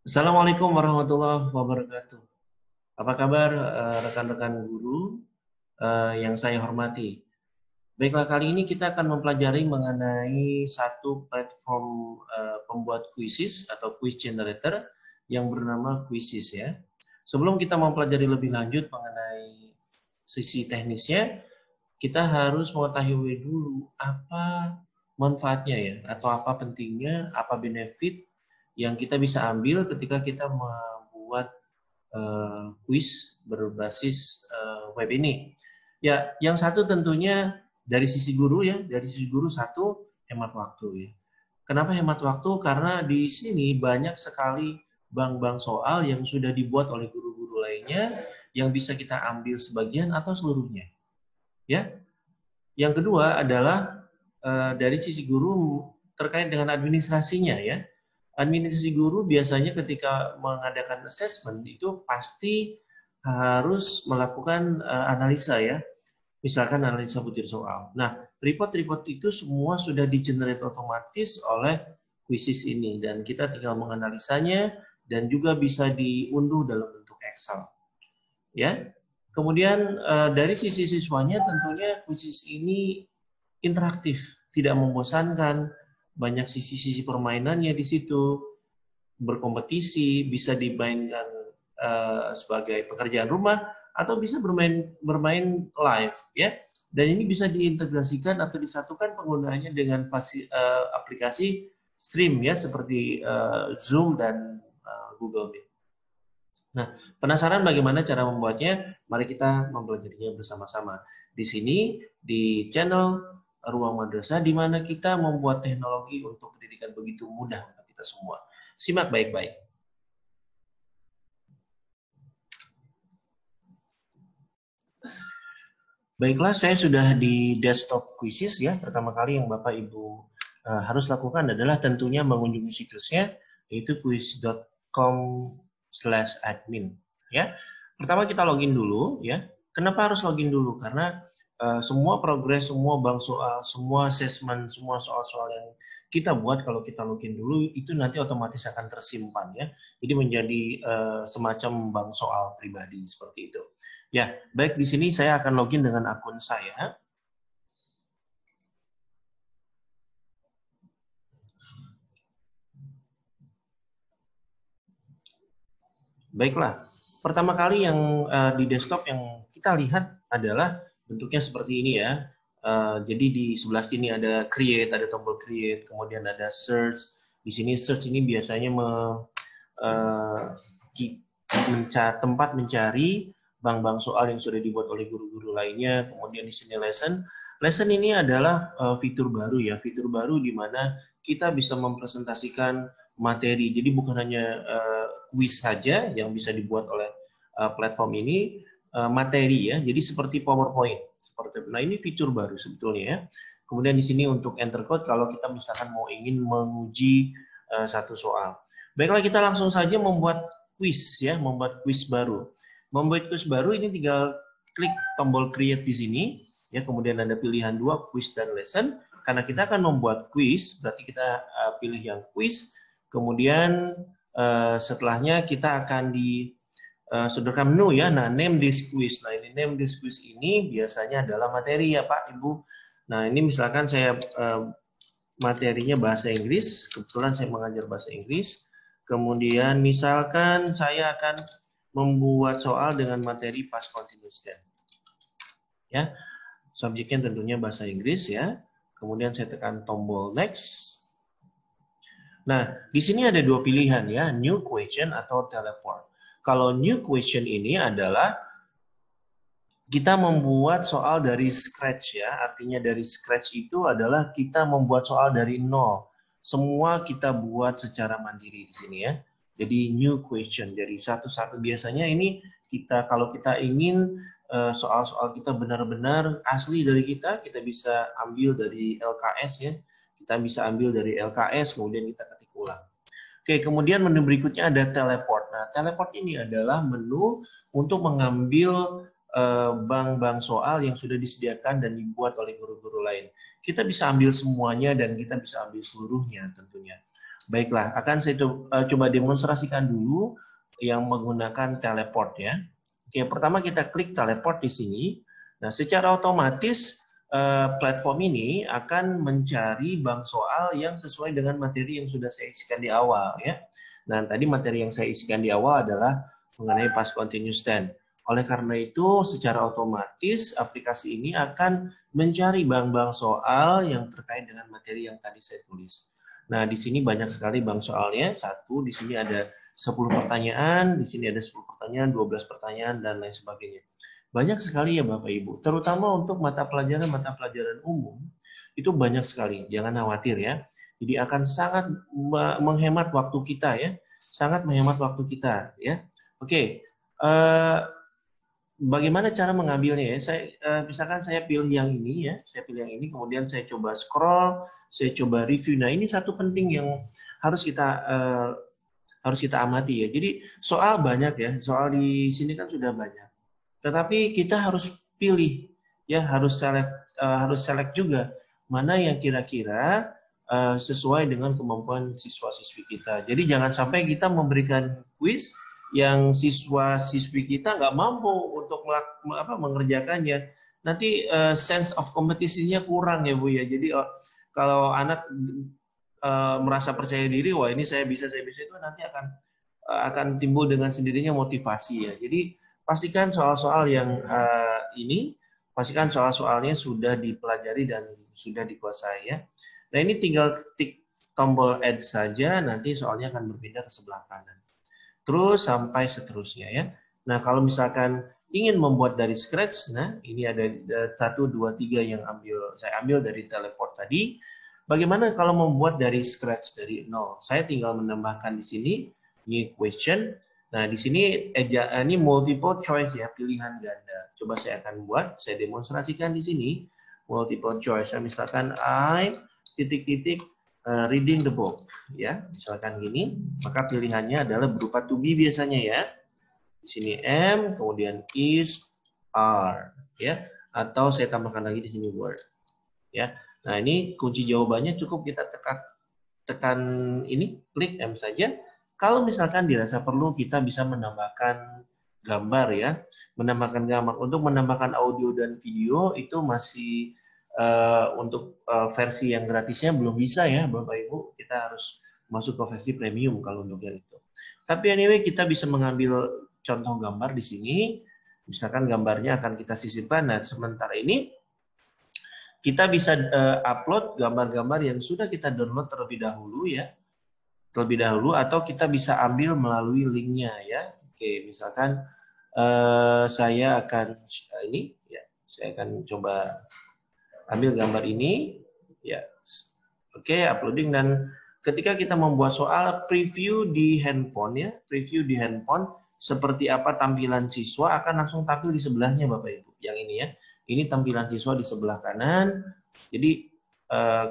Assalamualaikum warahmatullahi wabarakatuh. Apa kabar rekan-rekan guru yang saya hormati? Baiklah, kali ini kita akan mempelajari mengenai satu platform pembuat quizzes atau quiz generator yang bernama Quizizz ya. Sebelum kita mempelajari lebih lanjut mengenai sisi teknisnya, kita harus mengetahui dulu apa manfaatnya ya, atau apa pentingnya, apa benefit yang kita bisa ambil ketika kita membuat quiz berbasis web ini. Ya, yang satu tentunya dari sisi guru ya, dari sisi guru satu hemat waktu ya. Kenapa hemat waktu? Karena di sini banyak sekali bank-bank soal yang sudah dibuat oleh guru-guru lainnya yang bisa kita ambil sebagian atau seluruhnya. Ya. Yang kedua adalah dari sisi guru terkait dengan administrasinya ya. Administrasi guru biasanya ketika mengadakan assessment itu pasti harus melakukan analisa ya. Misalkan analisa butir soal. Nah, report-report itu semua sudah di-generate otomatis oleh Quizizz ini dan kita tinggal menganalisanya dan juga bisa diunduh dalam bentuk Excel. Ya. Kemudian dari sisi siswanya tentunya Quizizz ini interaktif, tidak membosankan, banyak sisi-sisi permainannya di situ, berkompetisi, bisa dimainkan sebagai pekerjaan rumah atau bisa bermain live ya. Dan ini bisa diintegrasikan atau disatukan penggunaannya dengan aplikasi stream ya seperti Zoom dan Google Meet. Nah, penasaran bagaimana cara membuatnya? Mari kita mempelajarinya bersama-sama. Di sini, di channel Ruang Madrasah, di mana kita membuat teknologi untuk pendidikan begitu mudah untuk kita semua. Simak baik-baik. Baiklah, saya sudah di desktop Quizizz ya. Pertama kali yang Bapak Ibu harus lakukan adalah tentunya mengunjungi situsnya, yaitu quiz.com/admin ya. Pertama kita login dulu ya. Kenapa harus login dulu? Karena semua progres, semua bank soal, semua assessment, semua soal-soal yang kita buat kalau kita login dulu itu nanti otomatis akan tersimpan ya. Jadi menjadi semacam bank soal pribadi seperti itu. Ya, baik, di sini saya akan login dengan akun saya. Baiklah, pertama kali yang di desktop yang kita lihat adalah bentuknya seperti ini ya. Jadi di sebelah sini ada create, ada tombol create, kemudian ada search. Di sini search ini biasanya tempat mencari bank-bank soal yang sudah dibuat oleh guru-guru lainnya. Kemudian di sini lesson. Lesson ini adalah fitur baru ya, fitur baru di mana kita bisa mempresentasikan materi. Jadi bukan hanya quiz saja yang bisa dibuat oleh platform ini, materi ya. Jadi seperti PowerPoint. Nah, ini fitur baru sebetulnya ya. Kemudian di sini untuk enter code kalau kita misalkan mau ingin menguji satu soal. Baiklah, kita langsung saja membuat quiz ya, membuat quiz baru. Membuat quiz baru ini tinggal klik tombol create di sini ya, kemudian ada pilihan 2 quiz dan lesson. Karena kita akan membuat quiz, berarti kita pilih yang quiz. Kemudian setelahnya kita akan disodorkan menu ya. Nah, name this quiz. Nah, ini name this quiz ini biasanya adalah materi ya Pak Ibu. Nah, ini misalkan saya materinya bahasa Inggris, kebetulan saya mengajar bahasa Inggris. Kemudian misalkan saya akan membuat soal dengan materi past continuous tense. Ya. Subjeknya tentunya bahasa Inggris ya. Kemudian saya tekan tombol next. Nah, di sini ada 2 pilihan ya, new question atau teleport. Kalau new question ini adalah kita membuat soal dari scratch ya, artinya dari scratch itu adalah kita membuat soal dari nol. Semua kita buat secara mandiri di sini ya. Jadi new question dari satu-satu. Biasanya ini kita kalau kita ingin soal-soal kita benar-benar asli dari kita bisa ambil dari LKS ya. Kita bisa ambil dari LKS kemudian kita ketik ulang. Oke, kemudian menu berikutnya ada teleport. Nah, teleport ini adalah menu untuk mengambil bank-bank soal yang sudah disediakan dan dibuat oleh guru-guru lain. Kita bisa ambil semuanya dan kita bisa ambil seluruhnya tentunya. Baiklah, akan saya coba demonstrasikan dulu yang menggunakan teleport ya. Oke, pertama kita klik teleport di sini. Nah, secara otomatis platform ini akan mencari bank soal yang sesuai dengan materi yang sudah saya isikan di awal ya. Nah, tadi materi yang saya isikan di awal adalah mengenai past continuous tense. Oleh karena itu, secara otomatis aplikasi ini akan mencari bank-bank soal yang terkait dengan materi yang tadi saya tulis. Nah, di sini banyak sekali bank soalnya. Satu, di sini ada 10 pertanyaan, di sini ada 10 pertanyaan, 12 pertanyaan, dan lain sebagainya. Banyak sekali ya Bapak Ibu, terutama untuk mata pelajaran umum, itu banyak sekali, jangan khawatir ya. Jadi akan sangat menghemat waktu kita ya, sangat menghemat waktu kita ya. Oke, bagaimana cara mengambilnya ya? Misalkan saya pilih yang ini ya, saya pilih yang ini, kemudian saya coba scroll, saya coba review. Nah, ini satu penting yang harus kita amati ya. Jadi soal banyak ya, soal di sini kan sudah banyak. Tetapi kita harus pilih ya, harus select juga mana yang kira-kira sesuai dengan kemampuan siswa-siswi kita. Jadi jangan sampai kita memberikan kuis yang siswa-siswi kita nggak mampu untuk mengerjakannya. Nanti sense of competition-nya kurang ya Bu ya. Jadi kalau anak merasa percaya diri, wah ini saya bisa itu nanti akan timbul dengan sendirinya motivasi ya. Jadi pastikan soal-soal yang pastikan soal-soalnya sudah dipelajari dan sudah dikuasai ya. Nah ini tinggal klik tombol add saja, nanti soalnya akan berpindah ke sebelah kanan. Terus sampai seterusnya ya. Nah kalau misalkan ingin membuat dari scratch, nah ini ada 1, 2, 3 yang saya ambil dari teleport tadi. Bagaimana kalau membuat dari scratch, dari nol? Saya tinggal menambahkan di sini new question. Nah, di sini ini multiple choice ya, pilihan ganda. Coba saya akan buat, saya demonstrasikan di sini multiple choice. Misalkan I ... reading the book ya. Misalkan gini, maka pilihannya adalah berupa to be biasanya ya. Di sini am, kemudian is, are ya. Atau saya tambahkan lagi di sini word. Ya. Nah, ini kunci jawabannya cukup kita tekan ini, klik M saja. Kalau misalkan dirasa perlu, kita bisa menambahkan gambar ya. Menambahkan gambar. Untuk menambahkan audio dan video itu masih untuk versi yang gratisnya belum bisa ya Bapak Ibu. Kita harus masuk ke versi premium kalau untuk yang itu. Tapi anyway, kita bisa mengambil contoh gambar di sini. Misalkan gambarnya akan kita sisipkan. Nah, sementara ini kita bisa upload gambar-gambar yang sudah kita download terlebih dahulu ya. Atau kita bisa ambil melalui linknya ya. Oke, misalkan saya akan ini ya, saya akan coba ambil gambar ini ya. Oke, uploading, dan ketika kita membuat soal preview di handphone ya, preview di handphone seperti apa tampilan siswa akan langsung tampil di sebelahnya Bapak Ibu. Yang ini ya. Ini tampilan siswa di sebelah kanan. Jadi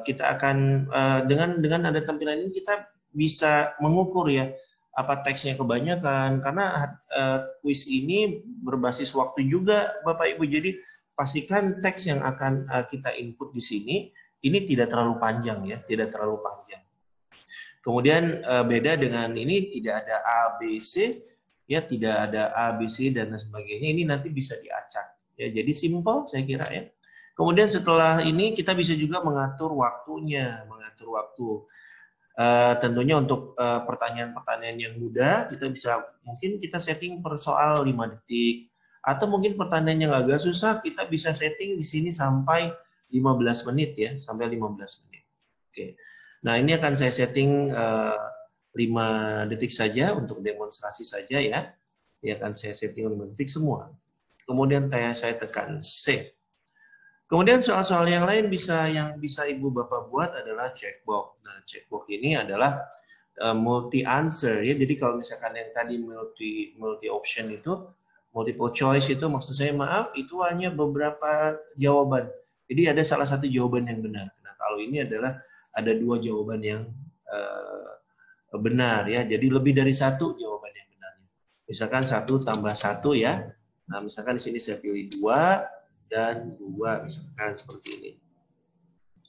kita akan dengan ada tampilan ini kita bisa mengukur ya apa teksnya kebanyakan, karena kuis ini berbasis waktu juga Bapak Ibu. Jadi pastikan teks yang akan kita input di sini ini tidak terlalu panjang ya, tidak terlalu panjang. Kemudian beda dengan ini, tidak ada A, B, C ya, tidak ada A, B, C dan sebagainya. Ini nanti bisa diacak. Ya, jadi simple saya kira ya. Kemudian setelah ini kita bisa juga mengatur waktunya, mengatur waktu. Tentunya untuk pertanyaan-pertanyaan yang mudah, kita bisa mungkin kita setting per soal 5 detik. Atau mungkin pertanyaan yang agak susah, kita bisa setting di sini sampai 15 menit ya, sampai 15 menit. Oke. Nah, ini akan saya setting 5 detik saja untuk demonstrasi saja ya. Ini akan saya setting 5 detik semua. Kemudian saya tekan save. Kemudian soal-soal yang lain yang bisa Ibu Bapak buat adalah checkbox. Nah, checkbox ini adalah multi answer ya. Jadi kalau misalkan yang tadi multi option itu, multiple choice itu maksud saya itu hanya beberapa jawaban. Jadi ada salah satu jawaban yang benar. Nah, kalau ini adalah ada 2 jawaban yang benar ya. Jadi lebih dari 1 jawaban yang benar. Misalkan 1 tambah 1 ya. Nah, misalkan di sini saya pilih 2 dan 2, misalkan seperti ini.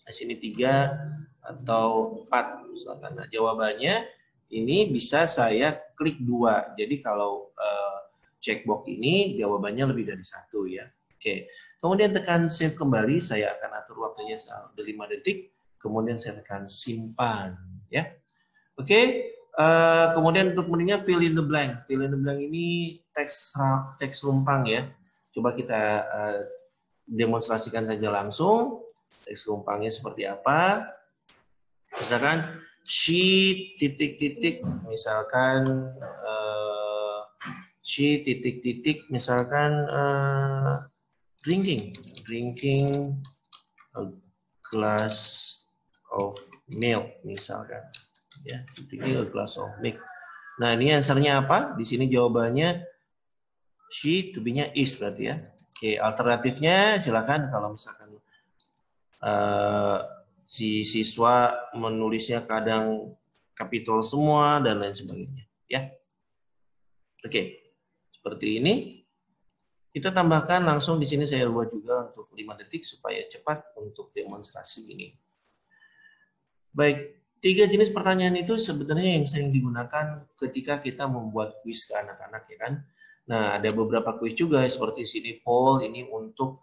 Di sini 3 atau 4 misalkan. Nah, jawabannya ini bisa saya klik 2. Jadi kalau checkbox ini jawabannya lebih dari 1 ya. Oke. Kemudian tekan save kembali, saya akan atur waktunya 5 detik. Kemudian saya tekan simpan ya. Oke. Kemudian untuk meningnya fill in the blank. Fill in the blank ini teks rumpang ya. Coba kita demonstrasikan saja langsung. Teks rumpangnya seperti apa. Misalkan she titik-titik, misalkan she titik-titik, misalkan drinking a glass of milk, misalkan ya, drinking a glass of milk. Nah, ini answernya apa? Di sini jawabannya she, to be-nya is berarti ya. Oke, alternatifnya silakan kalau misalkan si siswa menulisnya kadang kapital semua dan lain sebagainya ya. Oke. Seperti ini. Kita tambahkan langsung di sini, saya buat juga untuk 5 detik supaya cepat untuk demonstrasi ini. Baik, 3 jenis pertanyaan itu sebenarnya yang sering digunakan ketika kita membuat kuis ke anak-anak ya kan. Nah, ada beberapa kuis juga seperti sini poll ini untuk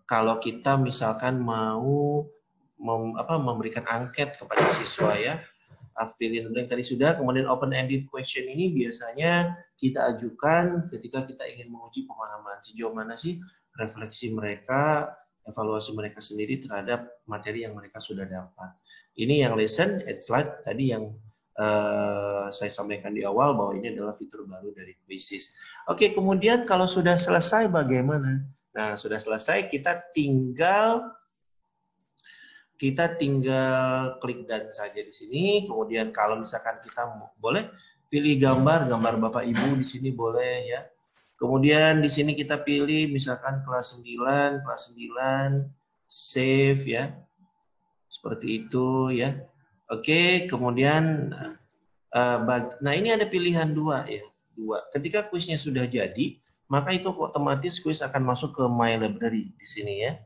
kalau kita misalkan mau memberikan angket kepada siswa ya. Fill in the blank tadi sudah, kemudian open-ended question ini biasanya kita ajukan ketika kita ingin menguji pemahaman. Sejauh mana sih refleksi mereka, evaluasi mereka sendiri terhadap materi yang mereka sudah dapat. Ini yang lesson at slide tadi yang saya sampaikan di awal bahwa ini adalah fitur baru dari Quizzes. Oke, kemudian kalau sudah selesai bagaimana? Nah, sudah selesai kita tinggal klik dan saja di sini. Kemudian kalau misalkan kita boleh pilih gambar Bapak Ibu di sini boleh ya. Kemudian di sini kita pilih misalkan kelas 9, save ya. Seperti itu ya. Oke, kemudian nah ini ada pilihan 2 ya. 2. Ketika kuisnya sudah jadi, maka itu otomatis kuis akan masuk ke My Library di sini ya.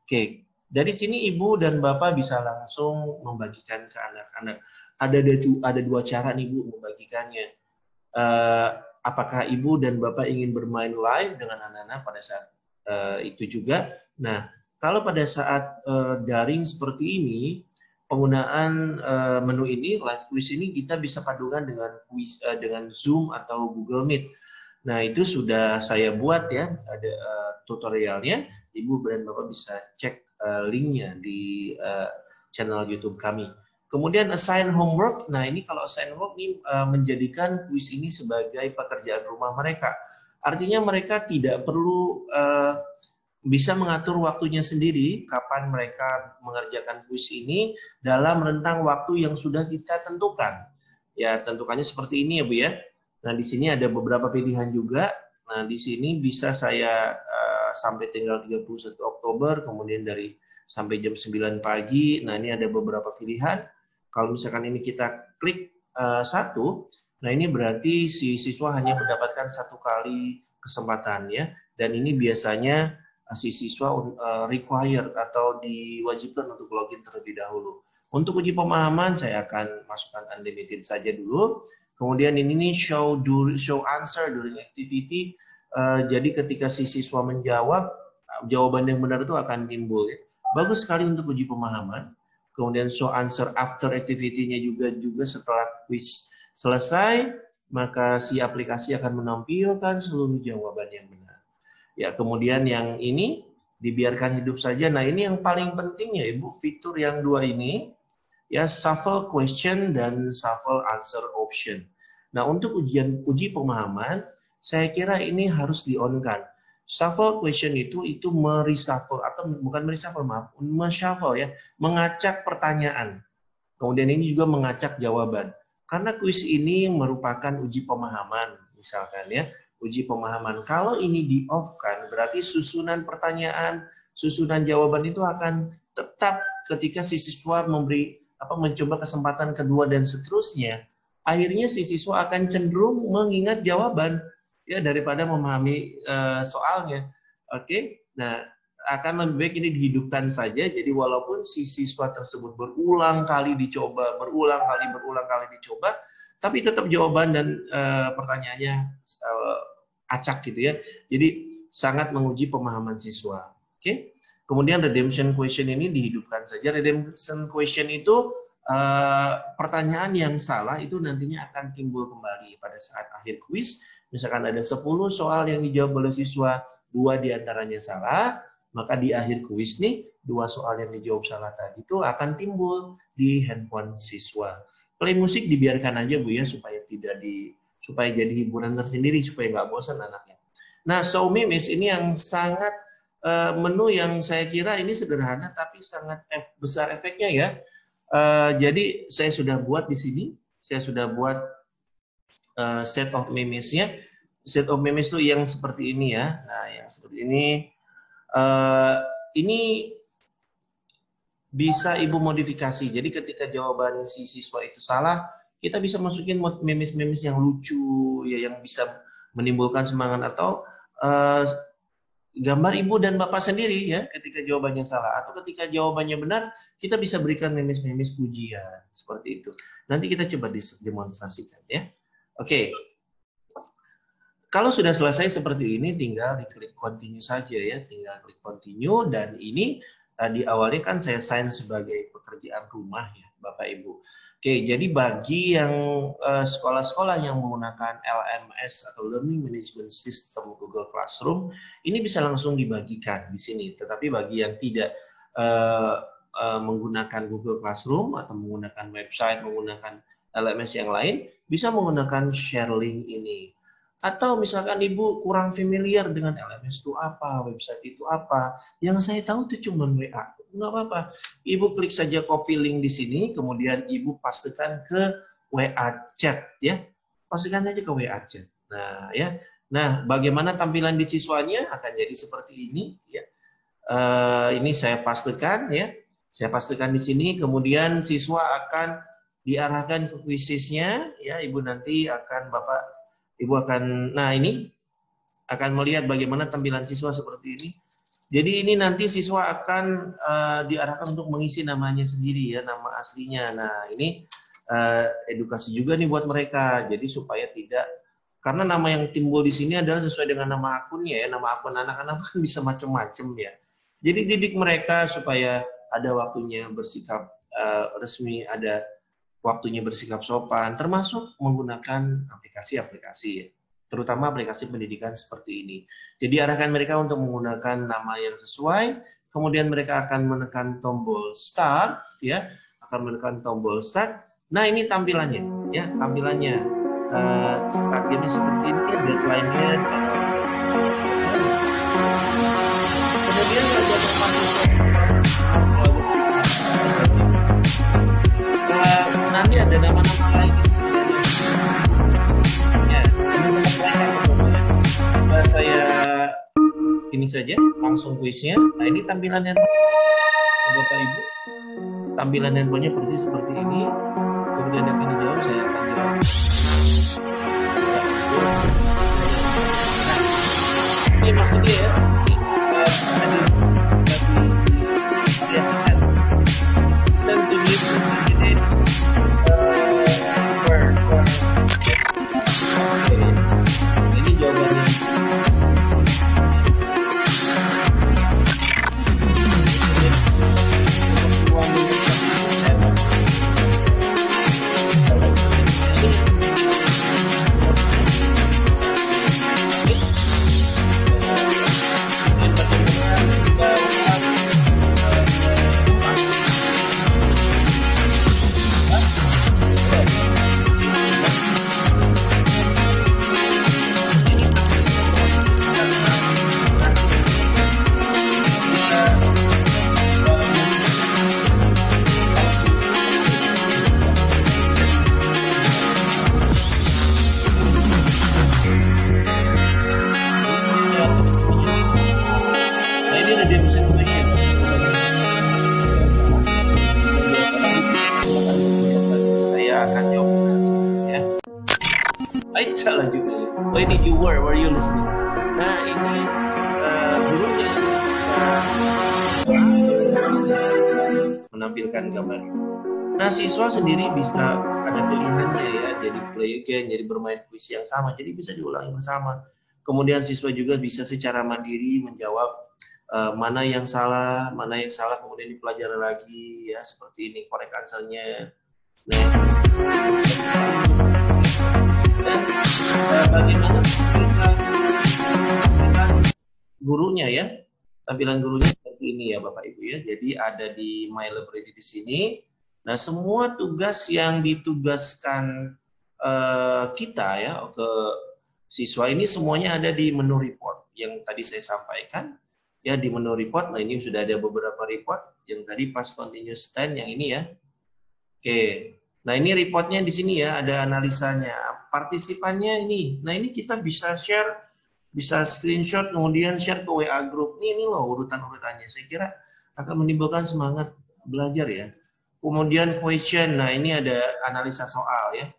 Oke. Dari sini Ibu dan Bapak bisa langsung membagikan ke anak-anak. Ada 2 cara nih Bu membagikannya. Apakah Ibu dan Bapak ingin bermain live dengan anak-anak pada saat itu juga? Nah, kalau pada saat daring seperti ini, penggunaan menu ini, live quiz ini kita bisa padukan dengan Zoom atau Google Meet. Nah, itu sudah saya buat ya, ada tutorialnya. Ibu dan Bapak bisa cek linknya di channel YouTube kami. Kemudian assign homework. Nah, ini kalau assign homework ini menjadikan kuis ini sebagai pekerjaan rumah mereka. Artinya mereka tidak perlu bisa mengatur waktunya sendiri kapan mereka mengerjakan kuis ini dalam rentang waktu yang sudah kita tentukan. Ya, tentukannya seperti ini ya, Bu ya. Nah, di sini ada beberapa pilihan juga. Nah, di sini bisa saya sampai tanggal 31 Oktober, kemudian dari sampai jam 9 pagi. Nah, ini ada beberapa pilihan. Kalau misalkan ini kita klik 1, nah ini berarti si siswa hanya mendapatkan 1 kali kesempatan ya. Dan ini biasanya si siswa required atau diwajibkan untuk login terlebih dahulu. Untuk uji pemahaman saya akan masukkan unlimited saja dulu. Kemudian ini show answer during activity. Jadi ketika si siswa menjawab, jawaban yang benar itu akan timbul. Ya. Bagus sekali untuk uji pemahaman. Kemudian show answer after activity-nya juga setelah quiz selesai, maka si aplikasi akan menampilkan seluruh jawaban yang benar. Ya, kemudian yang ini dibiarkan hidup saja. Nah, ini yang paling penting ya Ibu, fitur yang 2 ini, ya shuffle question dan shuffle answer option. Nah, untuk uji pemahaman, saya kira ini harus di-on-kan. Shuffle question itu mereshuffle atau bukan mereshuffle, maaf, menshuffle ya, mengacak pertanyaan. Kemudian ini juga mengacak jawaban. Karena kuis ini merupakan uji pemahaman, misalkan ya, uji pemahaman. Kalau ini di-off-kan, berarti susunan pertanyaan, susunan jawaban itu akan tetap ketika si siswa mencoba kesempatan kedua dan seterusnya, akhirnya si siswa akan cenderung mengingat jawaban ya daripada memahami soalnya. Oke. Nah, akan lebih baik ini dihidupkan saja. Jadi walaupun si siswa tersebut berulang kali dicoba, berulang kali dicoba, tapi tetap jawaban dan pertanyaannya acak gitu ya. Jadi sangat menguji pemahaman siswa. Oke. Kemudian redemption question ini dihidupkan saja. Redemption question itu pertanyaan yang salah itu nantinya akan timbul kembali pada saat akhir kuis. Misalkan ada 10 soal yang dijawab oleh siswa, 2 diantaranya salah, maka di akhir kuis nih 2 soal yang dijawab salah tadi itu akan timbul di handphone siswa. Play musik dibiarkan aja Bu ya, supaya supaya jadi hiburan tersendiri, supaya nggak bosan anaknya. Nah, So Mimis ini yang sangat menu yang saya kira ini sederhana tapi sangat besar efeknya ya. Jadi saya sudah buat di sini, saya sudah buat set of memes-nya. Set of memes itu yang seperti ini ya. Nah, yang seperti ini bisa Ibu modifikasi. Jadi ketika jawaban si siswa itu salah, kita bisa masukin memes-memes yang lucu ya, yang bisa menimbulkan semangat, atau gambar Ibu dan Bapak sendiri ya ketika jawabannya salah, atau ketika jawabannya benar kita bisa berikan memes-memes pujian seperti itu. Nanti kita coba demonstrasikan ya. Oke. Kalau sudah selesai seperti ini tinggal diklik continue saja ya, tinggal klik continue, dan ini tadi awalnya kan saya sign sebagai pekerjaan rumah ya Bapak Ibu. Oke, jadi bagi yang sekolah-sekolah yang menggunakan LMS atau Learning Management System Google Classroom, ini bisa langsung dibagikan di sini. Tetapi bagi yang tidak menggunakan Google Classroom atau menggunakan website, menggunakan LMS yang lain, bisa menggunakan share link ini. Atau misalkan Ibu kurang familiar dengan LMS itu apa, website itu apa, yang saya tahu itu cuma WA. Nggak apa-apa. Ibu klik saja copy link di sini, kemudian Ibu pastikan ke WA chat ya. Pastikan saja ke WA chat. Nah, ya. Nah, bagaimana tampilan di siswanya akan jadi seperti ini ya. Ini saya pastikan ya. Saya pastikan di sini, kemudian siswa akan diarahkan ke quizesnya ya. Ibu nanti akan Ibu akan, nah ini akan melihat bagaimana tampilan siswa seperti ini. Jadi ini nanti siswa akan diarahkan untuk mengisi namanya sendiri ya, nama aslinya. Nah ini edukasi juga nih buat mereka. Jadi supaya tidak, karena nama yang timbul di sini adalah sesuai dengan nama akunnya ya. Nama akun anak-anak kan bisa macam-macam ya. Jadi didik mereka supaya ada waktunya bersikap resmi, ada waktunya bersikap sopan, termasuk menggunakan aplikasi-aplikasi ya, terutama aplikasi pendidikan seperti ini. Jadi arahkan mereka untuk menggunakan nama yang sesuai, kemudian mereka akan menekan tombol start ya, akan menekan tombol start. Nah ini tampilannya ya, tampilannya start game seperti ini, deadline-nya kemudian kalau nanti ada nama-nama lain di sini ya. Saya ini saja langsung kuisnya. Nah ini tampilannya Bapak Ibu. Tampilan handphonenya persis seperti ini. Kemudian akan dijawab, saya akan jawab. Ini maksudnya ya. Ini biasakan. Send to me. Ini jawabannya. Salah juga. Oh ini you were you listening? Nah ini gurunya menampilkan gambar. Nah, siswa sendiri bisa ada pilihannya ya, jadi play again, jadi bermain kuis yang sama, jadi bisa diulangi bersama. Kemudian siswa juga bisa secara mandiri menjawab mana yang salah, kemudian dipelajari lagi ya, seperti ini correct answer-nya. Nah, dan bagaimana tampilan gurunya ya? Tampilan gurunya seperti ini ya Bapak Ibu ya. Jadi ada di My Library di sini. Nah, semua tugas yang ditugaskan kita ya ke siswa ini semuanya ada di menu report yang tadi saya sampaikan ya, di menu report. Nah, ini sudah ada beberapa report yang tadi pas continuous stand yang ini ya. Oke. Nah, ini reportnya di sini ya, ada analisanya. Partisipannya ini. Nah, ini kita bisa share, bisa screenshot kemudian share ke WA group. Ini loh urutan-urutannya. Saya kira akan menimbulkan semangat belajar ya. Kemudian question. Nah, ini ada analisa soal ya.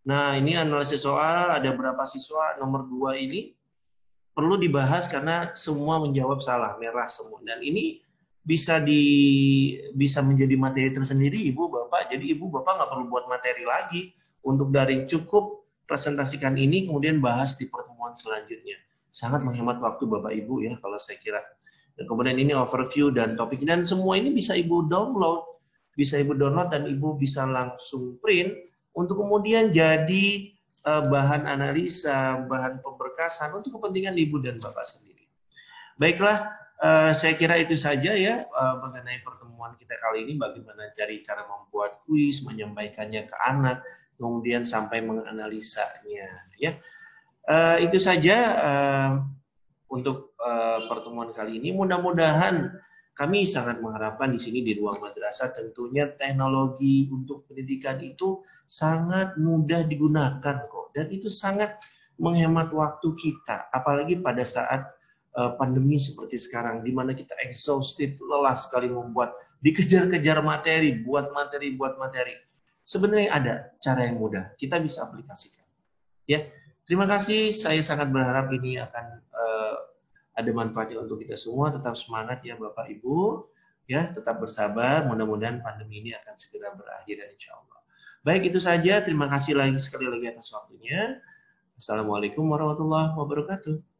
Nah, ini analisis soal, ada berapa siswa, nomor 2 ini perlu dibahas karena semua menjawab salah, merah semua. Dan ini bisa menjadi materi tersendiri Ibu Bapak. Jadi Ibu Bapak nggak perlu buat materi lagi untuk daring, cukup presentasikan ini kemudian bahas di pertemuan selanjutnya. Sangat menghemat waktu Bapak Ibu ya kalau saya kira. Dan kemudian ini overview dan topik, dan semua ini bisa Ibu download, dan Ibu bisa langsung print untuk kemudian jadi bahan analisa, bahan pemberkasan untuk kepentingan Ibu dan Bapak sendiri. Baiklah, saya kira itu saja ya mengenai pertemuan kita kali ini, bagaimana cara membuat kuis, menyampaikannya ke anak, kemudian sampai menganalisanya ya. Itu saja untuk pertemuan kali ini. Mudah-mudahan kami sangat mengharapkan di sini di ruang madrasah tentunya teknologi untuk pendidikan itu sangat mudah digunakan kok, dan itu sangat menghemat waktu kita, apalagi pada saat pandemi seperti sekarang, di mana kita exhausted, lelah sekali membuat, dikejar-kejar materi, buat materi. Sebenarnya ada cara yang mudah, kita bisa aplikasikan. Ya, terima kasih. Saya sangat berharap ini akan ada manfaatnya untuk kita semua. Tetap semangat ya Bapak Ibu, ya tetap bersabar. Mudah-mudahan pandemi ini akan segera berakhir insya Allah. Baik, itu saja. Terima kasih sekali lagi atas waktunya. Assalamualaikum warahmatullahi wabarakatuh.